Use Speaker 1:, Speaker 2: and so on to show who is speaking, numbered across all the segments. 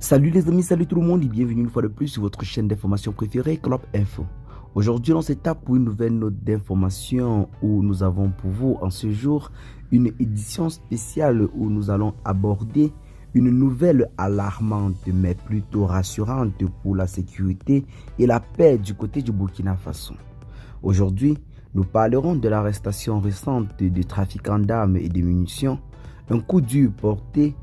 Speaker 1: Salut les amis, salut tout le monde et bienvenue une fois de plus sur votre chaîne d'information préférée, Club Info. Aujourd'hui, on s'étape pour une nouvelle note d'information où nous avons pour vous en ce jour une édition spéciale où nous allons aborder une nouvelle alarmante mais plutôt rassurante pour la sécurité et la paix du côté du Burkina Faso. Aujourd'hui, nous parlerons de l'arrestation récente de trafiquants d'armes et de munitions, un coup dur porté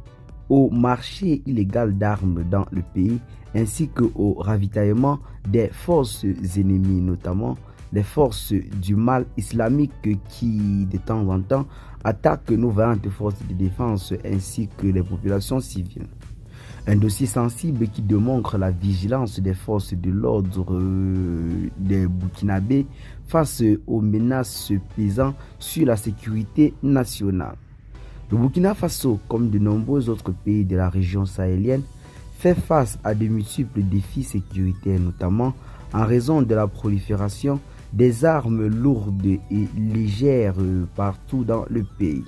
Speaker 1: au marché illégal d'armes dans le pays ainsi qu'au ravitaillement des forces ennemies, notamment les forces du mal islamique qui de temps en temps attaquent nos vaillantes forces de défense ainsi que les populations civiles. Un dossier sensible qui démontre la vigilance des forces de l'ordre des Burkinabés face aux menaces pesant sur la sécurité nationale. Le Burkina Faso, comme de nombreux autres pays de la région sahélienne, fait face à de multiples défis sécuritaires, notamment en raison de la prolifération des armes lourdes et légères partout dans le pays.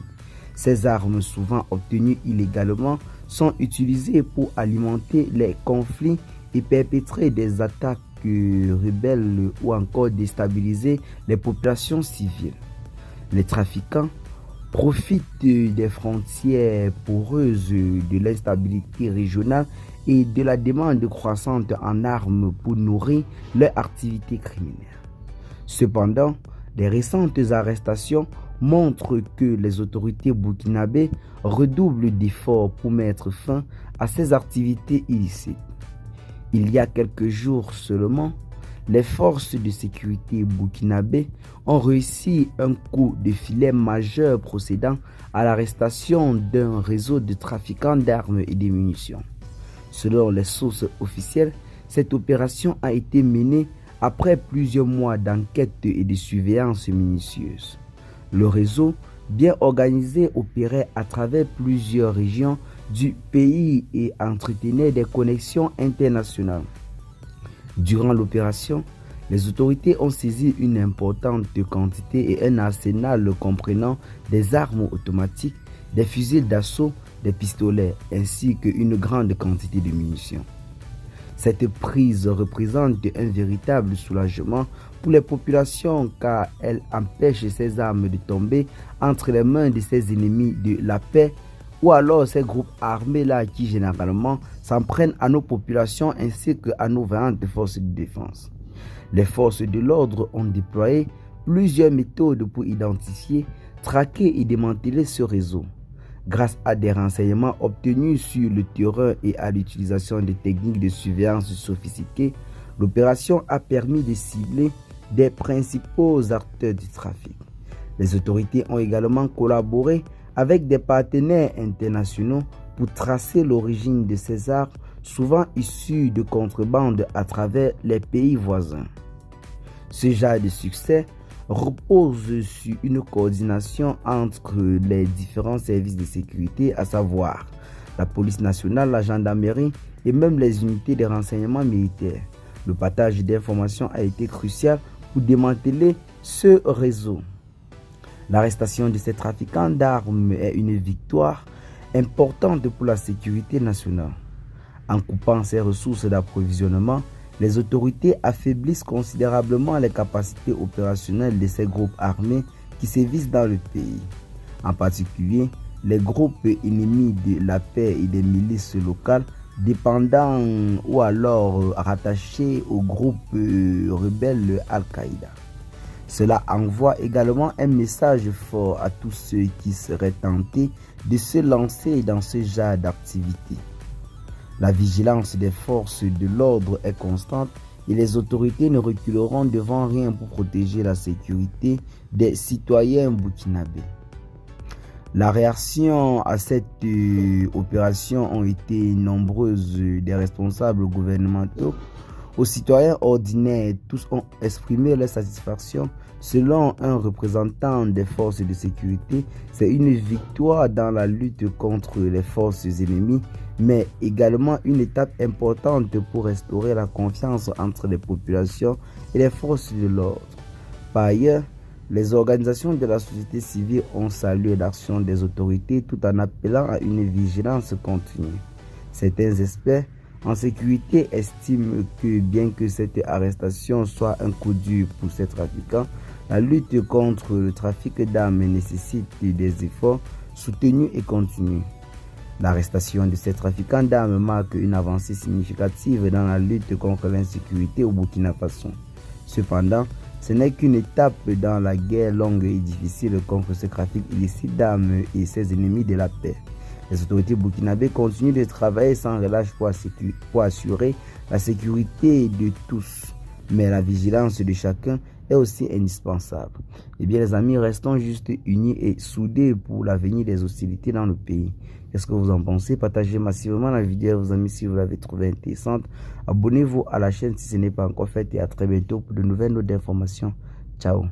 Speaker 1: Ces armes, souvent obtenues illégalement, sont utilisées pour alimenter les conflits et perpétrer des attaques rebelles ou encore déstabiliser les populations civiles. Les trafiquants profitent des frontières poreuses, de l'instabilité régionale et de la demande croissante en armes pour nourrir leur activité criminelle. Cependant, les récentes arrestations montrent que les autorités burkinabées redoublent d'efforts pour mettre fin à ces activités illicites. Il y a quelques jours seulement, les forces de sécurité burkinabées ont réussi un coup de filet majeur procédant à l'arrestation d'un réseau de trafiquants d'armes et de munitions. Selon les sources officielles, cette opération a été menée après plusieurs mois d'enquête et de surveillance minutieuse. Le réseau, bien organisé, opérait à travers plusieurs régions du pays et entretenait des connexions internationales. Durant l'opération, les autorités ont saisi une importante quantité et un arsenal comprenant des armes automatiques, des fusils d'assaut, des pistolets ainsi qu'une grande quantité de munitions. Cette prise représente un véritable soulagement pour les populations car elle empêche ces armes de tomber entre les mains de ces ennemis de la paix ou alors ces groupes armés-là qui généralement s'en prennent à nos populations ainsi qu'à nos vaillantes forces de défense. Les forces de l'ordre ont déployé plusieurs méthodes pour identifier, traquer et démanteler ce réseau. Grâce à des renseignements obtenus sur le terrain et à l'utilisation de techniques de surveillance sophistiquées, l'opération a permis de cibler des principaux acteurs du trafic. Les autorités ont également collaboré avec des partenaires internationaux pour tracer l'origine de ces armes, souvent issues de contrebande à travers les pays voisins. Ce genre de succès repose sur une coordination entre les différents services de sécurité, à savoir la police nationale, la gendarmerie et même les unités de renseignement militaires. Le partage d'informations a été crucial pour démanteler ce réseau. L'arrestation de ces trafiquants d'armes est une victoire importante pour la sécurité nationale. En coupant ces ressources d'approvisionnement, les autorités affaiblissent considérablement les capacités opérationnelles de ces groupes armés qui sévissent dans le pays. En particulier, les groupes ennemis de la paix et des milices locales dépendant ou alors rattachés au groupe rebelle Al-Qaïda. Cela envoie également un message fort à tous ceux qui seraient tentés de se lancer dans ce genre d'activité. La vigilance des forces de l'ordre est constante et les autorités ne reculeront devant rien pour protéger la sécurité des citoyens burkinabés. La réaction à cette opération ont été nombreuses des responsables gouvernementaux aux citoyens ordinaires. Tous ont exprimé leur satisfaction. Selon un représentant des forces de sécurité, c'est une victoire dans la lutte contre les forces ennemies, mais également une étape importante pour restaurer la confiance entre les populations et les forces de l'ordre. Par ailleurs, les organisations de la société civile ont salué l'action des autorités tout en appelant à une vigilance continue. Certains experts en sécurité estime que bien que cette arrestation soit un coup dur pour ces trafiquants, la lutte contre le trafic d'armes nécessite des efforts soutenus et continus. L'arrestation de ces trafiquants d'armes marque une avancée significative dans la lutte contre l'insécurité au Burkina Faso. Cependant, ce n'est qu'une étape dans la guerre longue et difficile contre ce trafic illicite d'armes et ses ennemis de la paix. Les autorités burkinabées continuent de travailler sans relâche pour assurer la sécurité de tous. Mais la vigilance de chacun est aussi indispensable. Eh bien les amis, restons juste unis et soudés pour l'avenir des hostilités dans le pays. Qu'est-ce que vous en pensez? Partagez massivement la vidéo à vos amis si vous l'avez trouvée intéressante. Abonnez-vous à la chaîne si ce n'est pas encore fait et à très bientôt pour de nouvelles notes d'informations. Ciao.